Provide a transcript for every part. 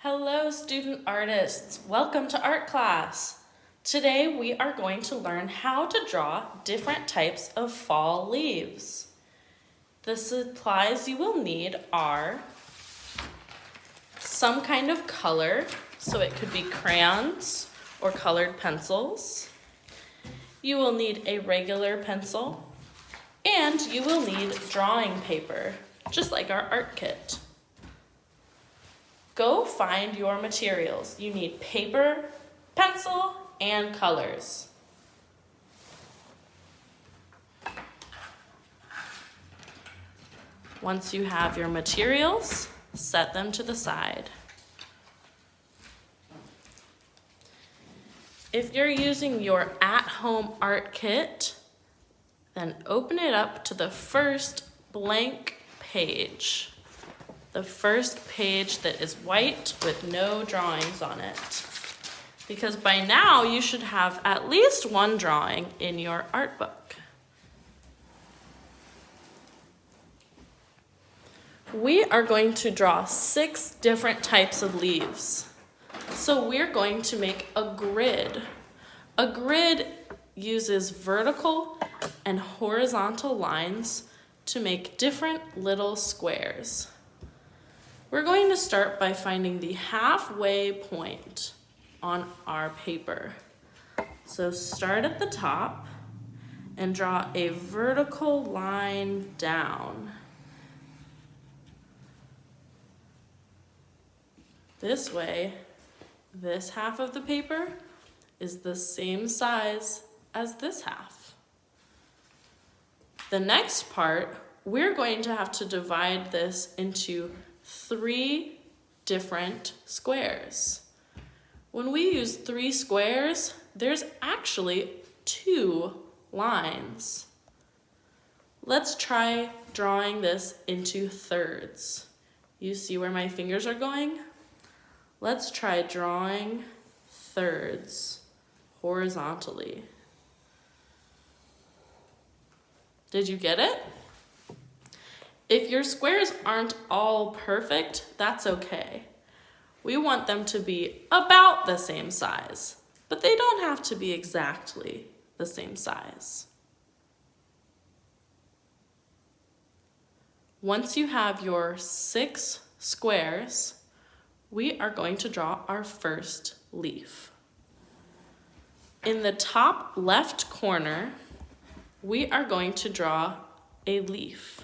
Hello, student artists. Welcome to art class. Today we are going to learn how to draw different types of fall leaves. The supplies you will need are some kind of color, so it could be crayons or colored pencils. You will need a regular pencil, and you will need drawing paper, just like our art kit. Go find your materials. You need paper, pencil, and colors. Once you have your materials, set them to the side. If you're using your at-home art kit, then open it up to the first blank page. The first page that is white with no drawings on it. Because by now you should have at least one drawing in your art book. We are going to draw 6 different types of leaves. So we're going to make a grid. A grid uses vertical and horizontal lines to make different little squares. We're going to start by finding the halfway point on our paper. So start at the top and draw a vertical line down. This way, this half of the paper is the same size as this half. The next part, we're going to have to divide this into 3 different squares. When we use 3 squares, there's actually 2 lines. Let's try drawing this into thirds. You see where my fingers are going? Let's try drawing thirds horizontally. Did you get it? If your squares aren't all perfect, that's okay. We want them to be about the same size, but they don't have to be exactly the same size. Once you have your 6 squares, we are going to draw our first leaf. In the top left corner, we are going to draw a leaf.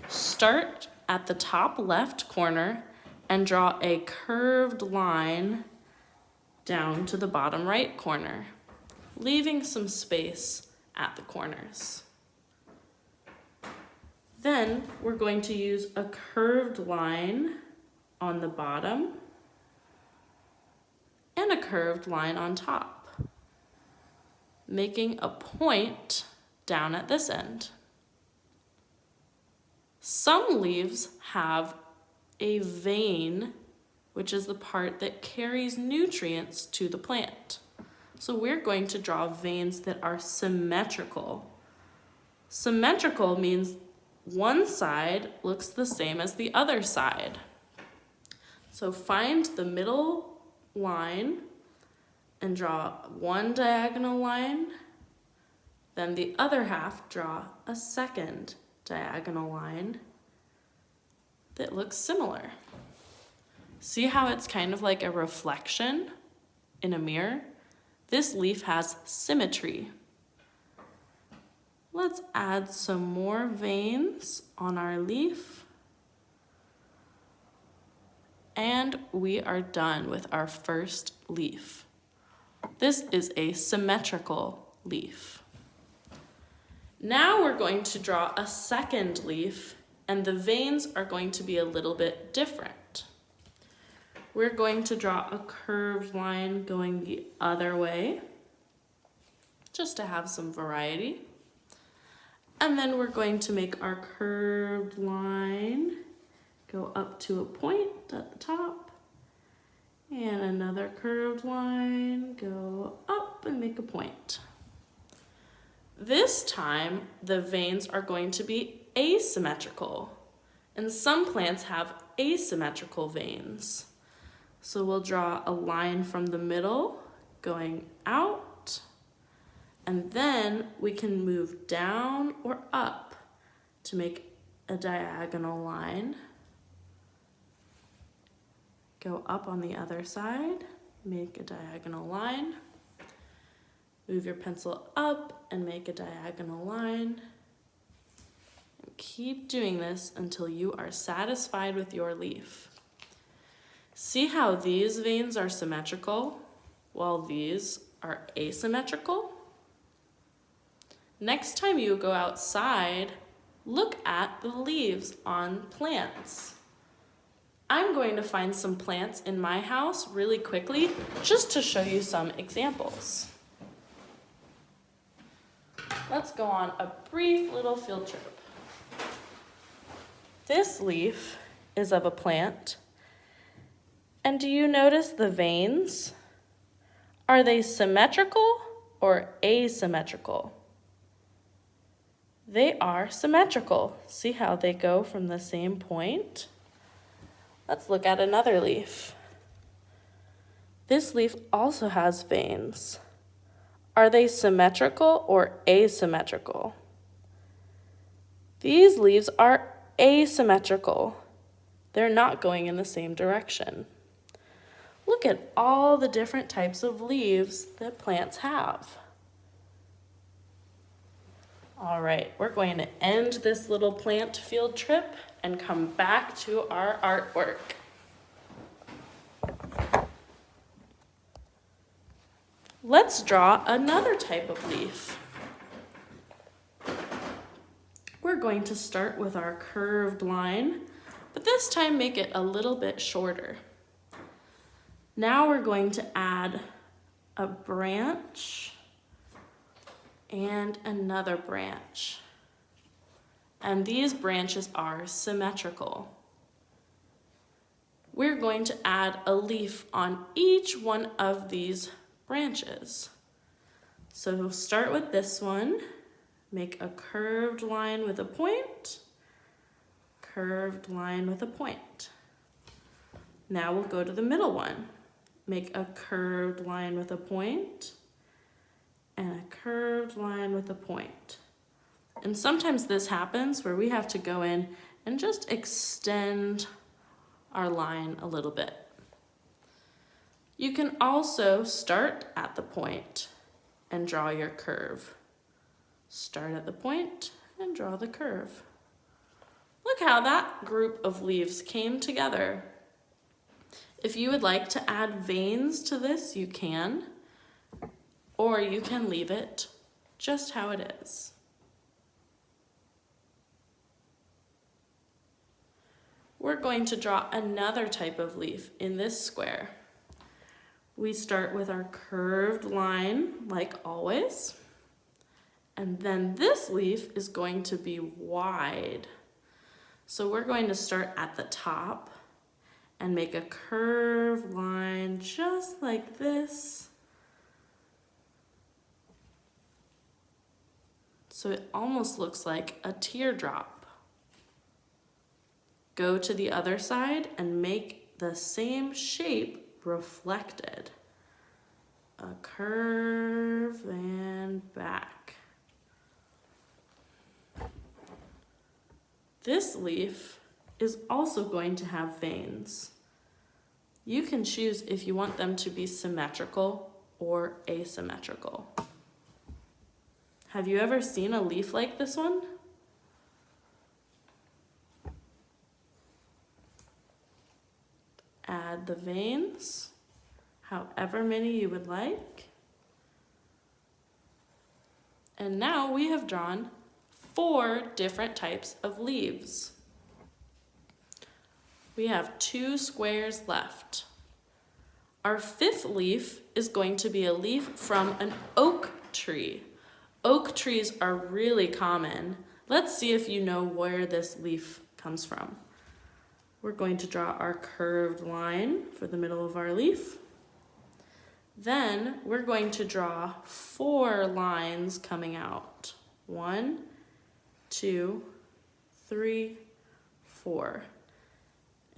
Start at the top left corner and draw a curved line down to the bottom right corner, leaving some space at the corners. Then we're going to use a curved line on the bottom and a curved line on top, making a point down at this end. Some leaves have a vein, which is the part that carries nutrients to the plant. So we're going to draw veins that are symmetrical. Symmetrical means one side looks the same as the other side. So find the middle line and draw one diagonal line, then the other half draw a second diagonal line that looks similar. See how it's kind of like a reflection in a mirror? This leaf has symmetry. Let's add some more veins on our leaf. And we are done with our first leaf. This is a symmetrical leaf. Now we're going to draw a second leaf, and the veins are going to be a little bit different. We're going to draw a curved line going the other way, just to have some variety. And then we're going to make our curved line go up to a point at the top, and another curved line, go up and make a point. This time, the veins are going to be asymmetrical, and some plants have asymmetrical veins. So we'll draw a line from the middle going out, and then we can move down or up to make a diagonal line. Go up on the other side, make a diagonal line. Move your pencil up and make a diagonal line. And keep doing this until you are satisfied with your leaf. See how these veins are symmetrical while these are asymmetrical? Next time you go outside, look at the leaves on plants. I'm going to find some plants in my house really quickly just to show you some examples. Let's go on a brief little field trip. This leaf is of a plant. And do you notice the veins? Are they symmetrical or asymmetrical? They are symmetrical. See how they go from the same point? Let's look at another leaf. This leaf also has veins. Are they symmetrical or asymmetrical? These leaves are asymmetrical. They're not going in the same direction. Look at all the different types of leaves that plants have. All right, we're going to end this little plant field trip and come back to our artwork. Let's draw another type of leaf. We're going to start with our curved line, but this time make it a little bit shorter. Now we're going to add a branch and another branch. And these branches are symmetrical. We're going to add a leaf on each one of these branches. So start with this one, make a curved line with a point, curved line with a point. Now we'll go to the middle one, make a curved line with a point, and a curved line with a point. And sometimes this happens where we have to go in and just extend our line a little bit. You can also start at the point and draw your curve. Start at the point and draw the curve. Look how that group of leaves came together. If you would like to add veins to this, you can. Or you can leave it just how it is. We're going to draw another type of leaf in this square. We start with our curved line, like always. And then this leaf is going to be wide. So we're going to start at the top and make a curved line just like this. So it almost looks like a teardrop. Go to the other side and make the same shape reflected. A curve and back. This leaf is also going to have veins. You can choose if you want them to be symmetrical or asymmetrical. Have you ever seen a leaf like this one? Add the veins, however many you would like. And now we have drawn 4 different types of leaves. We have 2 squares left. Our 5th leaf is going to be a leaf from an oak tree. Oak trees are really common. Let's see if you know where this leaf comes from. We're going to draw our curved line for the middle of our leaf. Then we're going to draw 4 lines coming out. 1, 2, 3, 4.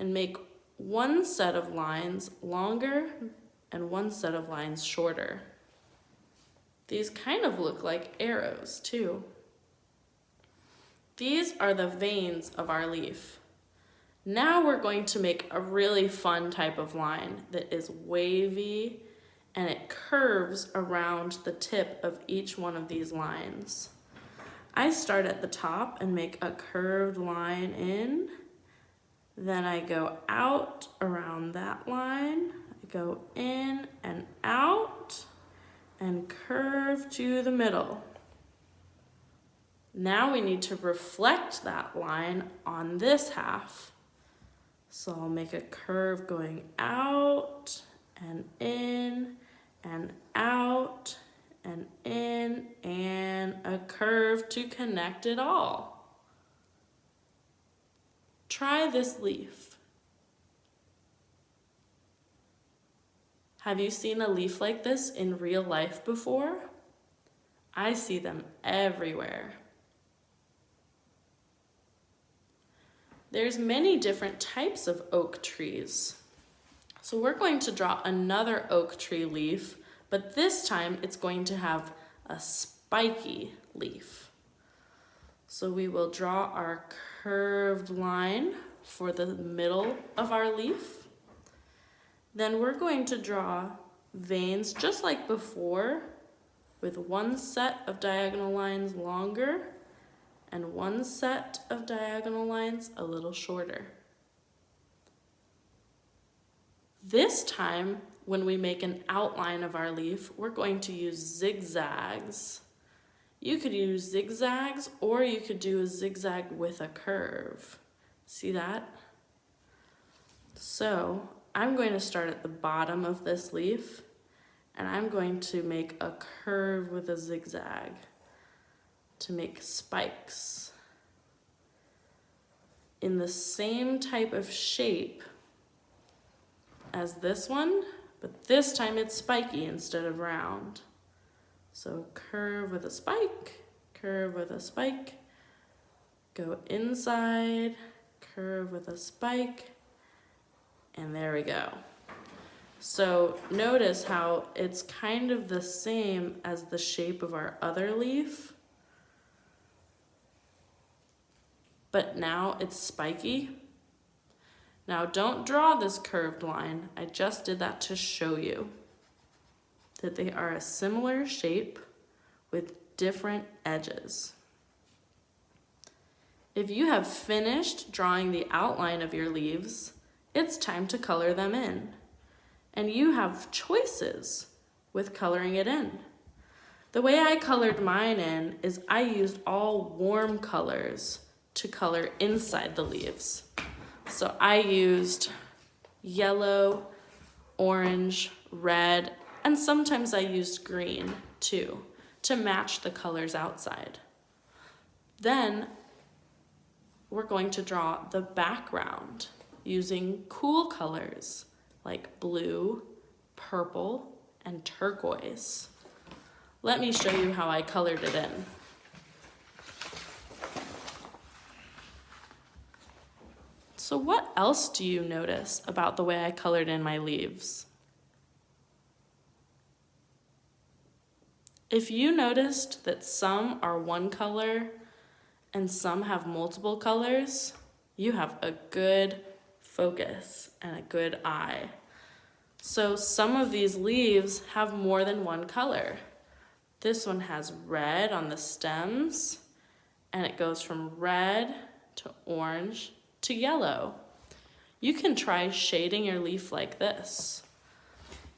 and make one set of lines longer and one set of lines shorter. These kind of look like arrows too. These are the veins of our leaf. Now we're going to make a really fun type of line that is wavy and it curves around the tip of each one of these lines. I start at the top and make a curved line in, then I go out around that line, I go in and out, and curve to the middle. Now we need to reflect that line on this half. So I'll make a curve going out and in and out and in and a curve to connect it all. Try this leaf. Have you seen a leaf like this in real life before? I see them everywhere. There's many different types of oak trees. So we're going to draw another oak tree leaf, but this time it's going to have a spiky leaf. So we will draw our curved line for the middle of our leaf. Then we're going to draw veins just like before, with one set of diagonal lines longer and one set of diagonal lines a little shorter. This time, when we make an outline of our leaf, we're going to use zigzags. You could use zigzags, or you could do a zigzag with a curve. See that? So I'm going to start at the bottom of this leaf, and I'm going to make a curve with a zigzag to make spikes in the same type of shape as this one, but this time it's spiky instead of round. So curve with a spike, curve with a spike, go inside, curve with a spike, and there we go. So notice how it's kind of the same as the shape of our other leaf, but now it's spiky. Now don't draw this curved line. I just did that to show you that they are a similar shape with different edges. If you have finished drawing the outline of your leaves, it's time to color them in. And you have choices with coloring it in. The way I colored mine in is I used all warm colors to color inside the leaves. So I used yellow, orange, red, and sometimes I used green too to match the colors outside. Then we're going to draw the background using cool colors like blue, purple, and turquoise. Let me show you how I colored it in. So what else do you notice about the way I colored in my leaves? If you noticed that some are one color and some have multiple colors, you have a good focus and a good eye. So some of these leaves have more than one color. This one has red on the stems, and it goes from red to orange to yellow. You can try shading your leaf like this.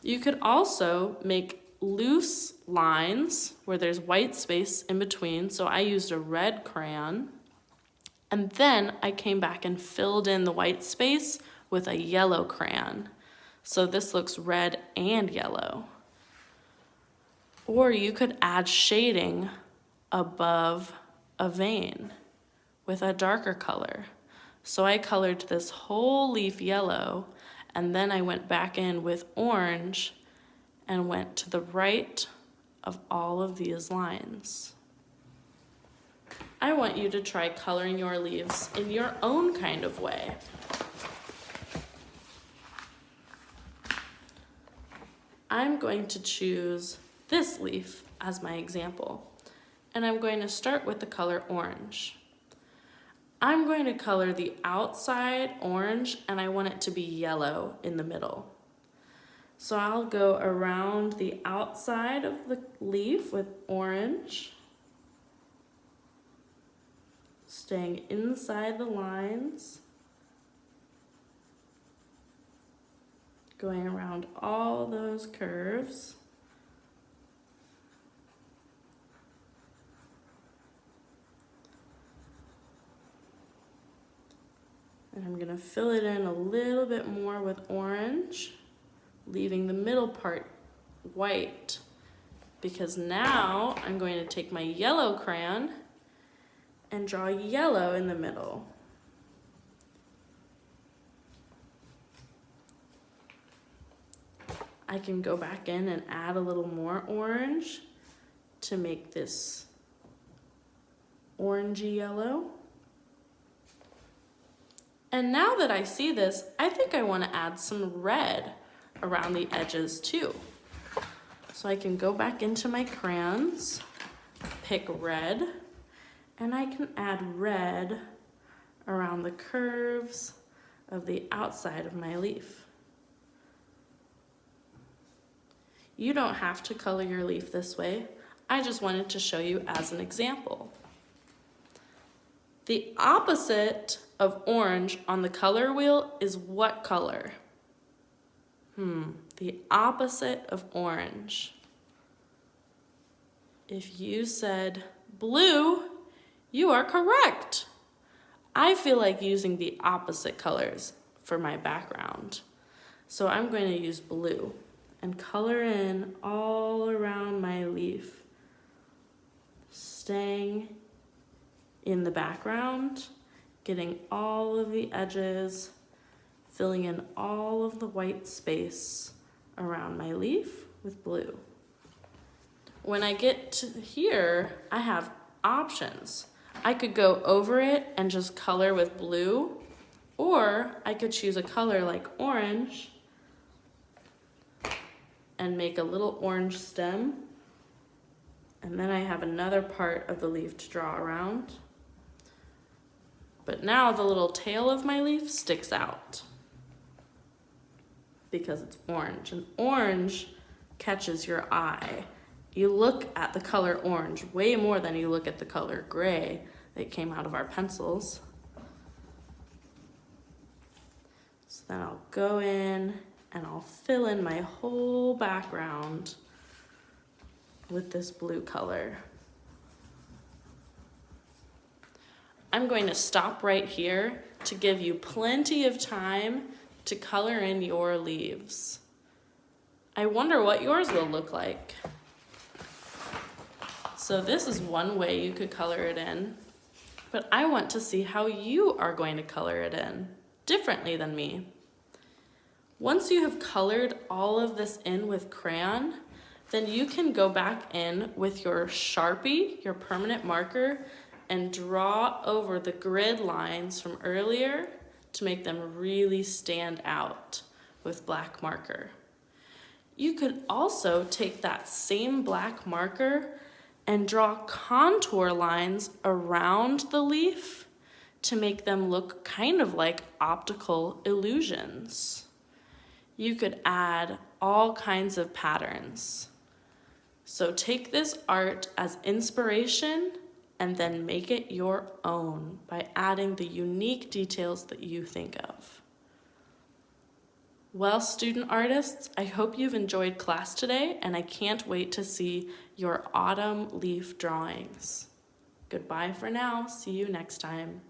You could also make loose lines where there's white space in between. So I used a red crayon, and then I came back and filled in the white space with a yellow crayon. So this looks red and yellow. Or you could add shading above a vein with a darker color. So I colored this whole leaf yellow, and then I went back in with orange and went to the right of all of these lines. I want you to try coloring your leaves in your own kind of way. I'm going to choose this leaf as my example, and I'm going to start with the color orange. I'm going to color the outside orange, and I want it to be yellow in the middle. So I'll go around the outside of the leaf with orange, staying inside the lines, going around all those curves. And I'm gonna fill it in a little bit more with orange, leaving the middle part white, because now I'm going to take my yellow crayon and draw yellow in the middle. I can go back in and add a little more orange to make this orangey yellow. And now that I see this, I think I want to add some red around the edges too. So I can go back into my crayons, pick red, and I can add red around the curves of the outside of my leaf. You don't have to color your leaf this way. I just wanted to show you as an example. The opposite of orange on the color wheel is what color? The opposite of orange. If you said blue, you are correct. I feel like using the opposite colors for my background. So I'm going to use blue and color in all around my leaf, staying in the background, getting all of the edges, filling in all of the white space around my leaf with blue. When I get to here, I have options. I could go over it and just color with blue, or I could choose a color like orange and make a little orange stem. And then I have another part of the leaf to draw around. But now the little tail of my leaf sticks out because it's orange, and orange catches your eye. You look at the color orange way more than you look at the color gray that came out of our pencils. So then I'll go in and I'll fill in my whole background with this blue color. I'm going to stop right here to give you plenty of time to color in your leaves. I wonder what yours will look like. So this is one way you could color it in, but I want to see how you are going to color it in differently than me. Once you have colored all of this in with crayon, then you can go back in with your Sharpie, your permanent marker, and draw over the grid lines from earlier to make them really stand out with black marker. You could also take that same black marker and draw contour lines around the leaf to make them look kind of like optical illusions. You could add all kinds of patterns. So take this art as inspiration and then make it your own by adding the unique details that you think of. Well, student artists, I hope you've enjoyed class today, and I can't wait to see your autumn leaf drawings. Goodbye for now. See you next time.